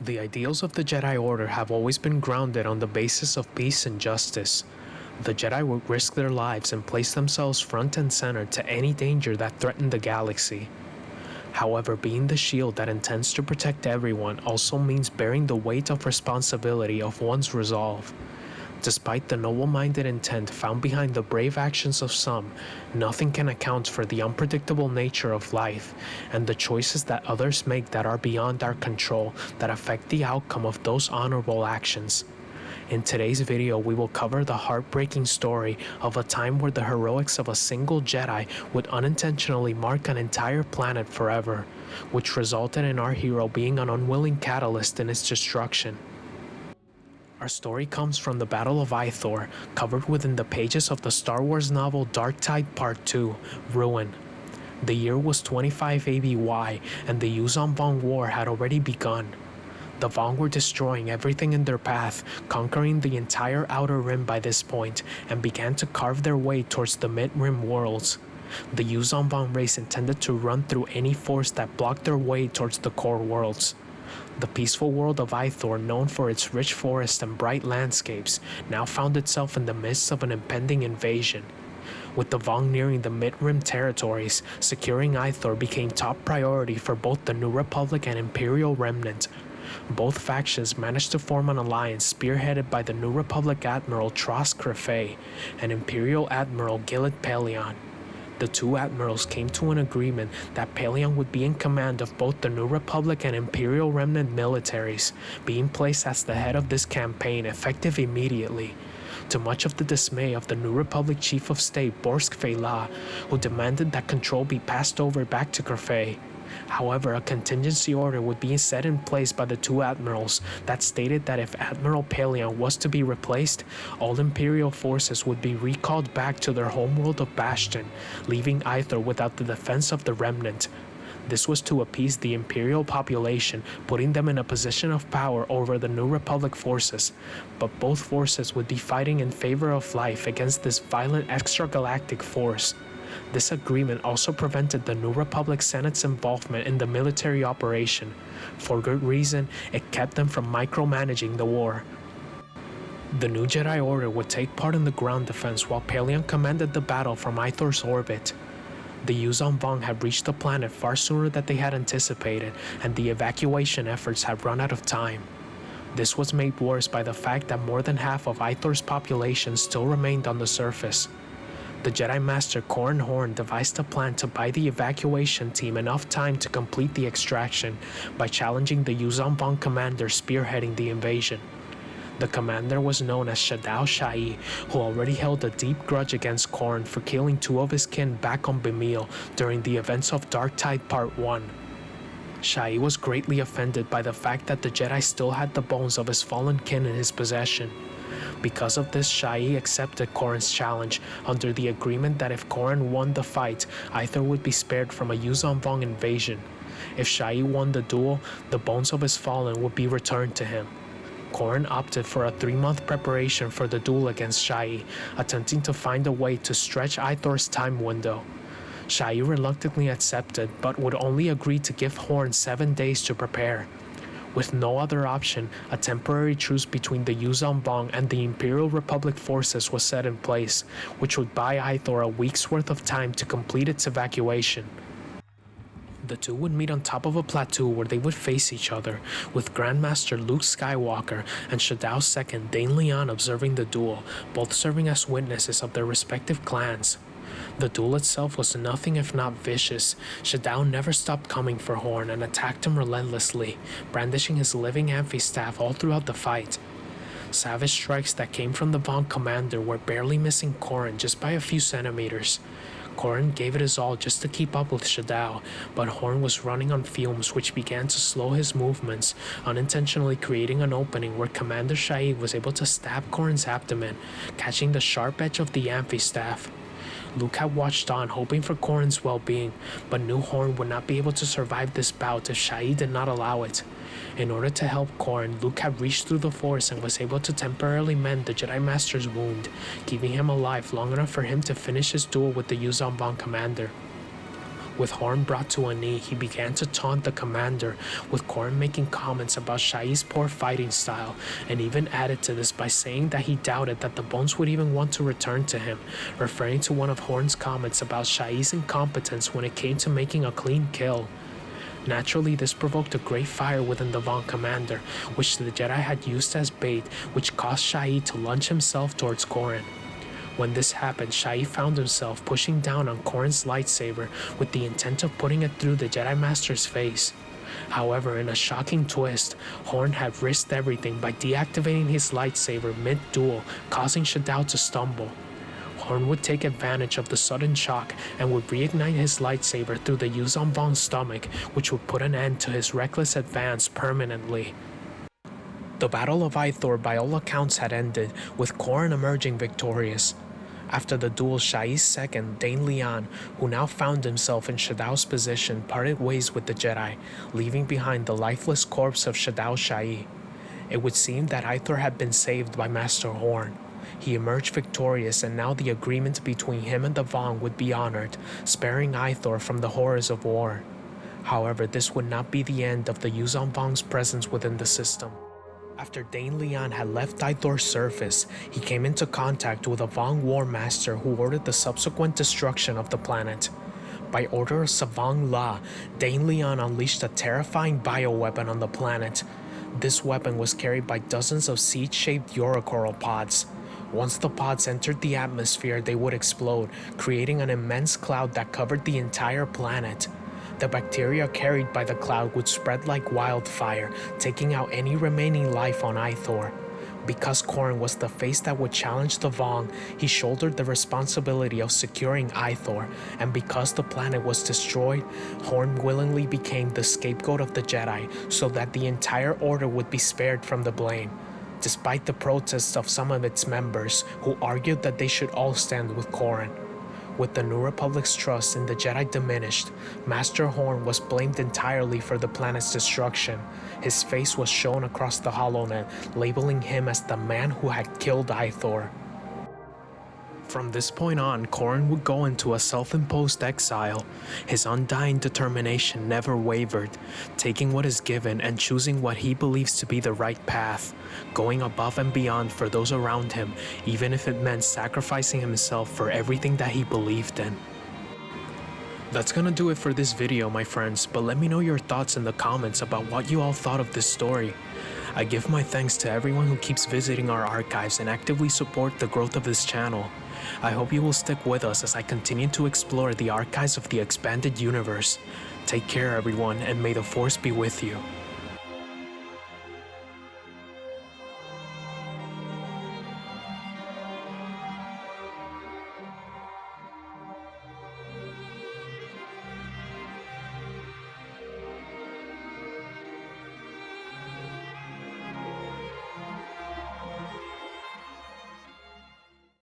The ideals of the Jedi Order have always been grounded on the basis of peace and justice. The Jedi would risk their lives and place themselves front and center to any danger that threatened the galaxy. However, being the shield that intends to protect everyone also means bearing the weight of responsibility of one's resolve. Despite the noble-minded intent found behind the brave actions of some, nothing can account for the unpredictable nature of life and the choices that others make that are beyond our control that affect the outcome of those honorable actions. In today's video, we will cover the heartbreaking story of a time where the heroics of a single Jedi would unintentionally mark an entire planet forever, which resulted in our hero being an unwilling catalyst in its destruction. Our story comes from the Battle of ITHOR, covered within the pages of the Star Wars novel Dark Tide Part 2, Ruin. The year was 25 ABY, and the Yuuzhan Vong War had already begun. The Vong were destroying everything in their path, conquering the entire Outer Rim by this point, and began to carve their way towards the Mid-Rim worlds. The Yuuzhan Vong race intended to run through any force that blocked their way towards the core worlds. The peaceful world of ITHOR, known for its rich forests and bright landscapes, now found itself in the midst of an impending invasion. With the Vong nearing the Mid-Rim territories, securing ITHOR became top priority for both the New Republic and Imperial Remnant. Both factions managed to form an alliance spearheaded by the New Republic Admiral Tross Crefei and Imperial Admiral Gilad Pellaeon. The two admirals came to an agreement that Pellaeon would be in command of both the New Republic and Imperial Remnant militaries, being placed as the head of this campaign effective immediately, to much of the dismay of the New Republic Chief of State Borsk Fey'llah, who demanded that control be passed over back to Crefei. However, a contingency order would be set in place by the two admirals that stated that if Admiral Pellaeon was to be replaced, all Imperial forces would be recalled back to their homeworld of Bastion, leaving ITHOR without the defense of the Remnant. This was to appease the Imperial population, putting them in a position of power over the New Republic forces, but both forces would be fighting in favor of life against this violent extragalactic force. This agreement also prevented the New Republic Senate's involvement in the military operation. For good reason, it kept them from micromanaging the war. The new Jedi Order would take part in the ground defense while Pellaeon commanded the battle from ITHOR's orbit. The Yuuzhan Vong had reached the planet far sooner than they had anticipated, and the evacuation efforts had run out of time. This was made worse by the fact that more than half of ITHOR's population still remained on the surface. The Jedi Master Corran devised a plan to buy the evacuation team enough time to complete the extraction by challenging the Yuuzhan Vong commander spearheading the invasion. The commander was known as Shedao Shai, who already held a deep grudge against Corran for killing two of his kin back on Bemil during the events of Dark Tide Part 1. Shai was greatly offended by the fact that the Jedi still had the bones of his fallen kin in his possession. Because of this, Shai accepted Corran's challenge under the agreement that if Corran won the fight, ITHOR would be spared from a Yuuzhan Vong invasion. If Shai won the duel, the bones of his fallen would be returned to him. Corran opted for a 3-month preparation for the duel against Shai, attempting to find a way to stretch ITHOR's time window. Shai reluctantly accepted, but would only agree to give Horn 7 days to prepare. With no other option, a temporary truce between the Yuuzhan Vong and the Imperial Republic forces was set in place, which would buy ITHOR a week's worth of time to complete its evacuation. The two would meet on top of a plateau where they would face each other, with Grandmaster Luke Skywalker and Shedao's second Dane Leon observing the duel, both serving as witnesses of their respective clans. The duel itself was nothing if not vicious. Shedao never stopped coming for Horn and attacked him relentlessly, brandishing his living amphi-staff all throughout the fight. Savage strikes that came from the Vong commander were barely missing Corran just by a few centimeters. Corran gave it his all just to keep up with Shedao, but Horn was running on fumes which began to slow his movements, unintentionally creating an opening where Commander Shai was able to stab Corran's abdomen, catching the sharp edge of the amphi-staff. Luke had watched on, hoping for Corran's well-being, but knew Horn would not be able to survive this bout if Shai did not allow it. In order to help Corran, Luke had reached through the Force and was able to temporarily mend the Jedi Master's wound, keeping him alive long enough for him to finish his duel with the Yuuzhan Vong commander. With Horn brought to a knee, he began to taunt the commander, with Corran making comments about Shai's poor fighting style, and even added to this by saying that he doubted that the Bones would even want to return to him, referring to one of Horn's comments about Shai's incompetence when it came to making a clean kill. Naturally, this provoked a great fire within the Vong commander, which the Jedi had used as bait, which caused Shai to lunge himself towards Corran. When this happened, Shai found himself pushing down on Corran's lightsaber with the intent of putting it through the Jedi Master's face. However, in a shocking twist, Horn had risked everything by deactivating his lightsaber mid-duel, causing Shedao to stumble. Horn would take advantage of the sudden shock and would reignite his lightsaber through the Yuuzhan Vong's stomach, which would put an end to his reckless advance permanently. The Battle of ITHOR by all accounts had ended, with Corran emerging victorious. After the duel, Shai's second, Dane Lian, who now found himself in Shedao's position, parted ways with the Jedi, leaving behind the lifeless corpse of Shedao Shai. It would seem that ITHOR had been saved by Master Horn. He emerged victorious, and now the agreement between him and the Vong would be honored, sparing ITHOR from the horrors of war. However, this would not be the end of the Yuuzhan Vong's presence within the system. After Dane Lian had left ITHOR's surface, he came into contact with a Vong War Master who ordered the subsequent destruction of the planet. By order of Savang La, Dane Lian unleashed a terrifying bioweapon on the planet. This weapon was carried by dozens of seed-shaped Eurocoral pods. Once the pods entered the atmosphere, they would explode, creating an immense cloud that covered the entire planet. The bacteria carried by the cloud would spread like wildfire, taking out any remaining life on ITHOR. Because Corran was the face that would challenge the Vong, he shouldered the responsibility of securing ITHOR, and because the planet was destroyed, Horn willingly became the scapegoat of the Jedi so that the entire Order would be spared from the blame. Despite the protests of some of its members, who argued that they should all stand with Corran. With the New Republic's trust in the Jedi diminished, Master Horn was blamed entirely for the planet's destruction. His face was shown across the HoloNet, labeling him as the man who had killed ITHOR. From this point on, Corran would go into a self-imposed exile. His undying determination never wavered, taking what is given and choosing what he believes to be the right path, going above and beyond for those around him, even if it meant sacrificing himself for everything that he believed in. That's gonna do it for this video, my friends, but let me know your thoughts in the comments about what you all thought of this story. I give my thanks to everyone who keeps visiting our archives and actively support the growth of this channel. I hope you will stick with us as I continue to explore the archives of the expanded universe. Take care, everyone, and may the Force be with you.